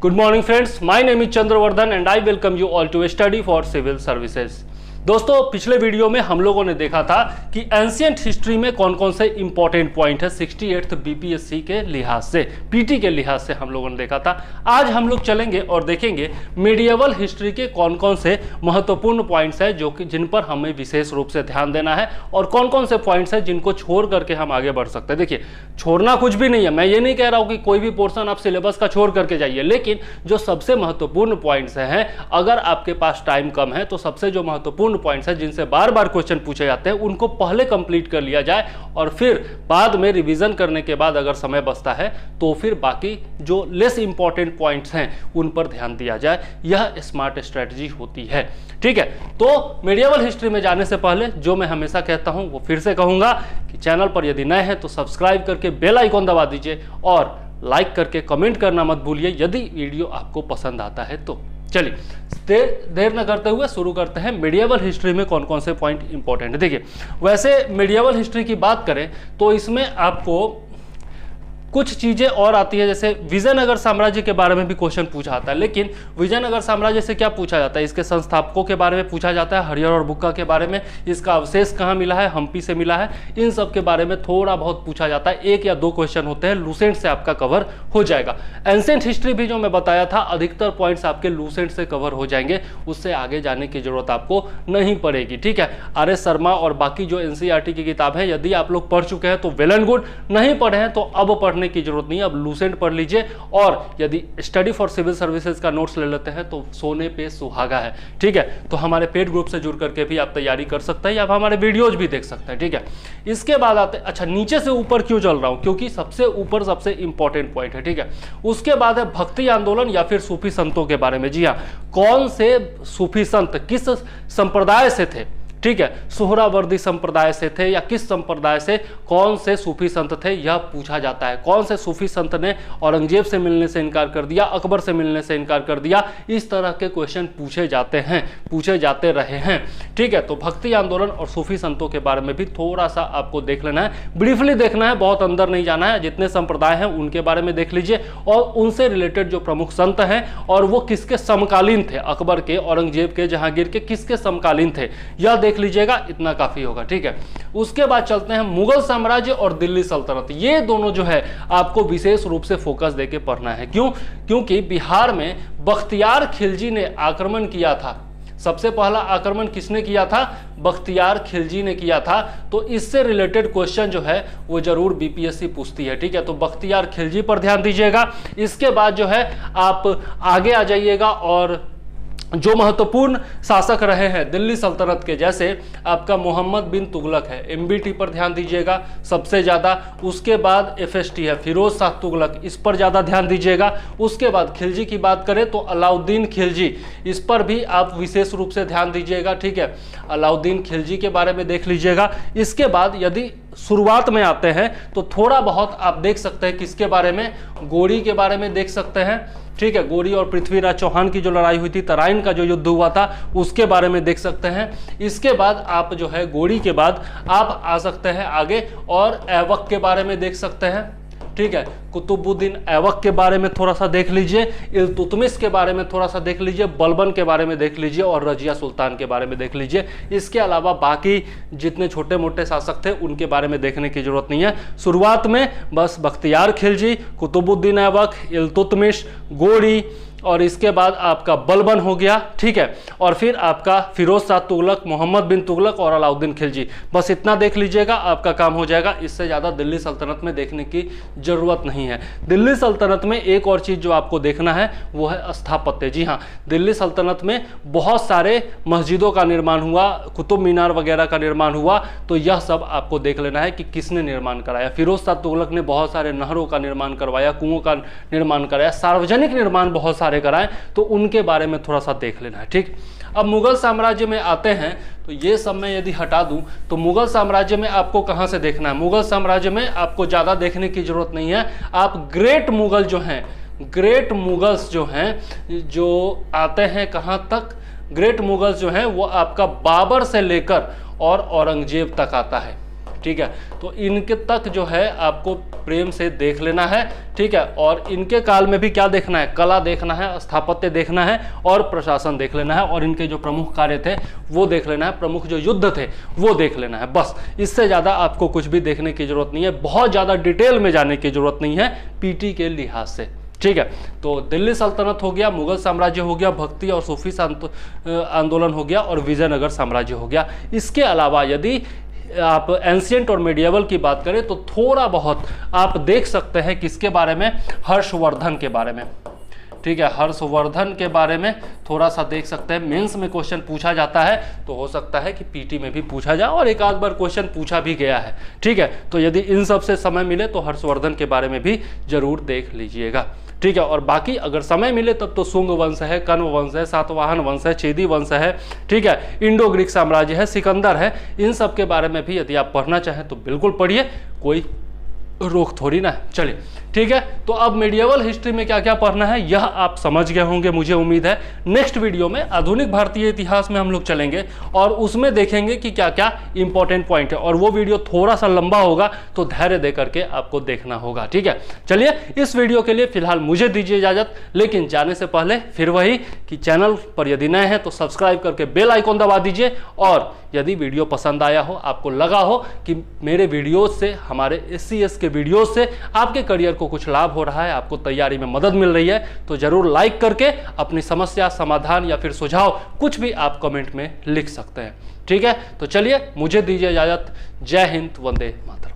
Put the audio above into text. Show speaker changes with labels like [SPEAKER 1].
[SPEAKER 1] Good morning friends, my name is Chandravardhan and I welcome you all to study for civil services। दोस्तों पिछले video में हम लोगों ने देखा था कि एंशिएंट हिस्ट्री में कौन कौन से इंपॉर्टेंट पॉइंट है 68th बीपीएससी के लिहाज से, पीटी के लिहाज से हम लोगों ने देखा था। आज हम लोग चलेंगे और देखेंगे मीडिएवल हिस्ट्री के कौन कौन से महत्वपूर्ण पॉइंट्स हैं जो कि जिन पर हमें विशेष रूप से ध्यान देना है और कौन कौन से पॉइंट्स हैं जिनको छोड़ करके हम आगे बढ़ सकते हैं। देखिए छोड़ना कुछ भी नहीं है, मैं ये नहीं कह रहा हूँ कि कोई भी पोर्शन आप सिलेबस का छोड़ करके जाइए, लेकिन जो सबसे महत्वपूर्ण पॉइंट्स हैं अगर आपके पास टाइम कम है तो सबसे जो महत्वपूर्ण पॉइंट्स हैं जिनसे बार बार क्वेश्चन पूछे जाते हैं उनको पहले कंप्लीट कर लिया जाए और फिर बाद में रिवीजन करने के बाद अगर समय बचता है तो फिर बाकी जो लेस इंपॉर्टेंट पॉइंट्स हैं उन पर ध्यान दिया जाए। यह स्मार्ट स्ट्रेटजी होती है। ठीक है, तो मीडिएवल हिस्ट्री में जाने से पहले जो मैं हमेशा कहता हूं वो फिर से कहूंगा कि चैनल पर यदि नए हैं तो सब्सक्राइब करके बेल आइकॉन दबा दीजिए और लाइक करके कमेंट करना मत भूलिए यदि वीडियो आपको पसंद आता है तो। चलिए देर न करते हुए शुरू करते हैं मीडिएवल हिस्ट्री में कौन कौन से पॉइंट इंपॉर्टेंट है। देखिए वैसे मीडिएवल हिस्ट्री की बात करें तो इसमें आपको कुछ चीजें और आती है, जैसे विजयनगर साम्राज्य के बारे में भी क्वेश्चन पूछा जाता है, लेकिन विजयनगर साम्राज्य से क्या पूछा जाता है, इसके संस्थापकों के बारे में पूछा जाता है, हरिहर और बुक्का के बारे में, इसका अवशेष कहाँ मिला है, हम्पी से मिला है, इन सब के बारे में थोड़ा बहुत पूछा जाता है। एक या दो क्वेश्चन होते हैं, लूसेंट से आपका कवर हो जाएगा। एंशिएंट हिस्ट्री भी जो मैं बताया था अधिकतर पॉइंट्स आपके लूसेंट से कवर हो जाएंगे, उससे आगे जाने की जरूरत आपको नहीं पड़ेगी। ठीक है, आर.एस. शर्मा और बाकी जो एनसीईआरटी की किताब है यदि आप लोग पढ़ चुके हैं तो वेल एंड गुड, नहीं पढ़े हैं तो अब पढ़ने की जरूरत नहीं है, अब लूसेंट पढ़ लीजिए और यदि स्टडी फॉर सिविल सर्विसेज का नोट्स ले लेते हैं तो सोने पे सुहागा है। ठीक है, तो हमारे पेड ग्रुप से जुड़ करके भी आप तैयारी कर सकते हैं या आप हमारे वीडियोज भी देख सकते हैं। ठीक है, इसके बाद आते अच्छा नीचे से ऊपर क्यों चल रहा हूं, क्योंकि सबसे ऊपर सबसे इंपॉर्टेंट पॉइंट है। ठीक है, उसके बाद है भक्ति आंदोलन या फिर सूफी संतों के बारे में। जी हाँ, कौन से सूफी संत किस संप्रदाय से थे। ठीक है, सोहरावर्दी संप्रदाय से थे या किस संप्रदाय से, कौन से सूफी संत थे यह पूछा जाता है। कौन से सूफी संत ने औरंगजेब से मिलने से इनकार कर दिया, अकबर से मिलने से इनकार कर दिया, इस तरह के क्वेश्चन पूछे जाते हैं, पूछे जाते रहे हैं। ठीक है, तो भक्ति आंदोलन और सूफी संतों के बारे में भी थोड़ा सा आपको देख लेना है, ब्रीफली देखना है, बहुत अंदर नहीं जाना है। जितने संप्रदाय हैं उनके बारे में देख लीजिए और उनसे रिलेटेड जो प्रमुख संत हैं और वो किसके समकालीन थे, अकबर के, औरंगजेब के, जहांगीर के किसके समकालीन थे यह देख लीजिएगा, इतना काफी होगा। ठीक है, उसके बाद चलते हैं मुगल साम्राज्य और दिल्ली सल्तनत। ये दोनों जो है आपको विशेष रूप से फोकस देके पढ़ना है। क्यों? क्योंकि बिहार में बख्तियार खिलजी ने आक्रमण किया था। सबसे पहला आक्रमण किसने किया था? बख्तियार खिलजी ने किया था। तो इससे रिलेटेड क्वेश्चन जो है वो जरूर बीपीएससी पूछती है। ठीक है, तो बख्तियार खिलजी पर ध्यान दीजिएगा। इसके बाद जो है आप आगे आ जाइएगा और जो महत्वपूर्ण शासक रहे हैं दिल्ली सल्तनत के, जैसे आपका मोहम्मद बिन तुगलक है, एमबीटी पर ध्यान दीजिएगा सबसे ज़्यादा। उसके बाद एफएसटी है, फिरोज शाह तुगलक, इस पर ज़्यादा ध्यान दीजिएगा। उसके बाद खिलजी की बात करें तो अलाउद्दीन खिलजी, इस पर भी आप विशेष रूप से ध्यान दीजिएगा। ठीक है, अलाउद्दीन खिलजी के बारे में देख लीजिएगा। इसके बाद यदि शुरुआत में आते हैं तो थोड़ा बहुत आप देख सकते हैं किसके बारे में, गोरी के बारे में देख सकते हैं। ठीक है, गोरी और पृथ्वीराज चौहान की जो लड़ाई हुई थी, तराइन का जो युद्ध हुआ था उसके बारे में देख सकते हैं। इसके बाद आप जो है गोरी के बाद आप आ सकते हैं आगे और ऐबक के बारे में देख सकते हैं। ठीक है, कुतुबुद्दीन ऐबक के बारे में थोड़ा सा देख लीजिए, इल्तुतमिश के बारे में थोड़ा सा देख लीजिए, बलबन के बारे में देख लीजिए और रजिया सुल्तान के बारे में देख लीजिए। इसके अलावा बाकी जितने छोटे मोटे शासक थे उनके बारे में देखने की जरूरत नहीं है। शुरुआत में बस बख्तियार खिलजी, कुतुबुद्दीन ऐबक, इल्तुतमिश, गोरी और इसके बाद आपका बलबन हो गया। ठीक है, और फिर आपका फिरोज शाह तुगलक, मोहम्मद बिन तुगलक और अलाउद्दीन खिलजी, बस इतना देख लीजिएगा, आपका काम हो जाएगा। इससे ज़्यादा दिल्ली सल्तनत में देखने की ज़रूरत नहीं है। दिल्ली सल्तनत में एक और चीज़ जो आपको देखना है वो है स्थापत्य। जी हाँ, दिल्ली सल्तनत में बहुत सारे मस्जिदों का निर्माण हुआ, कुतुब मीनार वगैरह का निर्माण हुआ, तो यह सब आपको देख लेना है कि किसने निर्माण कराया। फिरोज शाह तुगलक ने बहुत सारे नहरों का निर्माण करवाया, कुओं का निर्माण कराया, सार्वजनिक निर्माण बहुत सारे कराएं, तो उनके बारे में थोड़ा सा देख लेना है। ठीक, अब मुगल साम्राज्य में आते हैं तो ये सब मैं यदि हटा दूं तो मुगल साम्राज्य में आपको कहां से देखना है? मुगल साम्राज्य में आपको ज्यादा देखने की जरूरत नहीं है। आप ग्रेट मुगल जो हैं, ग्रेट मुगल्स जो हैं, जो आते हैं कहां तक? ग्रेट मुगल्स जो हैं वो आपका बाबर से लेकर और औरंगजेब तक आता है। ठीक है। तो इनके तक जो है आपको प्रेम से देख लेना है, ठीक है। और इनके काल में भी क्या देखना है, कला देखना है, स्थापत्य देखना है और प्रशासन देख लेना है, और इनके जो प्रमुख कार्य थे वो देख लेना है, प्रमुख जो युद्ध थे वो देख लेना है। बस इससे ज़्यादा आपको कुछ भी देखने की जरूरत नहीं है, बहुत ज़्यादा डिटेल में जाने की जरूरत नहीं है पीटी के लिहाज से, ठीक है। तो दिल्ली सल्तनत हो गया, मुगल साम्राज्य हो गया, भक्ति और सूफी आंदोलन हो गया, और विजयनगर साम्राज्य हो गया। इसके अलावा यदि आप एंशिएंट और मेडिएवल की बात करें तो थोड़ा बहुत आप देख सकते हैं किसके बारे में, हर्षवर्धन के बारे में, ठीक है। हर्षवर्धन के बारे में थोड़ा सा देख सकते हैं। मेंस में क्वेश्चन पूछा जाता है तो हो सकता है कि पीटी में भी पूछा जाए, और एक आध बार क्वेश्चन पूछा भी गया है, ठीक है। तो यदि इन सब से समय मिले तो हर्षवर्धन के बारे में भी जरूर देख लीजिएगा, ठीक है। और बाकी अगर समय मिले तब तो शुंग वंश है, कण्व वंश है, सातवाहन वंश है, चेदी वंश है, ठीक है, इंडो ग्रीक साम्राज्य है, सिकंदर है, इन सब के बारे में भी यदि आप पढ़ना चाहें तो बिल्कुल पढ़िए, कोई रोक थोड़ी ना है। चलिए ठीक है, तो अब मेडिएवल हिस्ट्री में क्या क्या पढ़ना है यह आप समझ गए होंगे, मुझे उम्मीद है। नेक्स्ट वीडियो में आधुनिक भारतीय इतिहास में हम लोग चलेंगे और उसमें देखेंगे कि क्या क्या इंपॉर्टेंट पॉइंट है, और वो वीडियो थोड़ा सा लंबा होगा तो धैर्य दे करके आपको देखना होगा, ठीक है। चलिए इस वीडियो के लिए फिलहाल मुझे दीजिए इजाजत, लेकिन जाने से पहले फिर वही कि चैनल पर यदि नए हैं तो सब्सक्राइब करके बेल आइकॉन दबा दीजिए, और यदि वीडियो पसंद आया हो, आपको लगा हो कि मेरे वीडियोस से, हमारे SCS के वीडियोस से आपके करियर को कुछ लाभ हो रहा है, आपको तैयारी में मदद मिल रही है, तो जरूर लाइक करके अपनी समस्या, समाधान या फिर सुझाव कुछ भी आप कमेंट में लिख सकते हैं, ठीक है। तो चलिए मुझे दीजिए इजाजत। जय हिंद, वंदे मातरम।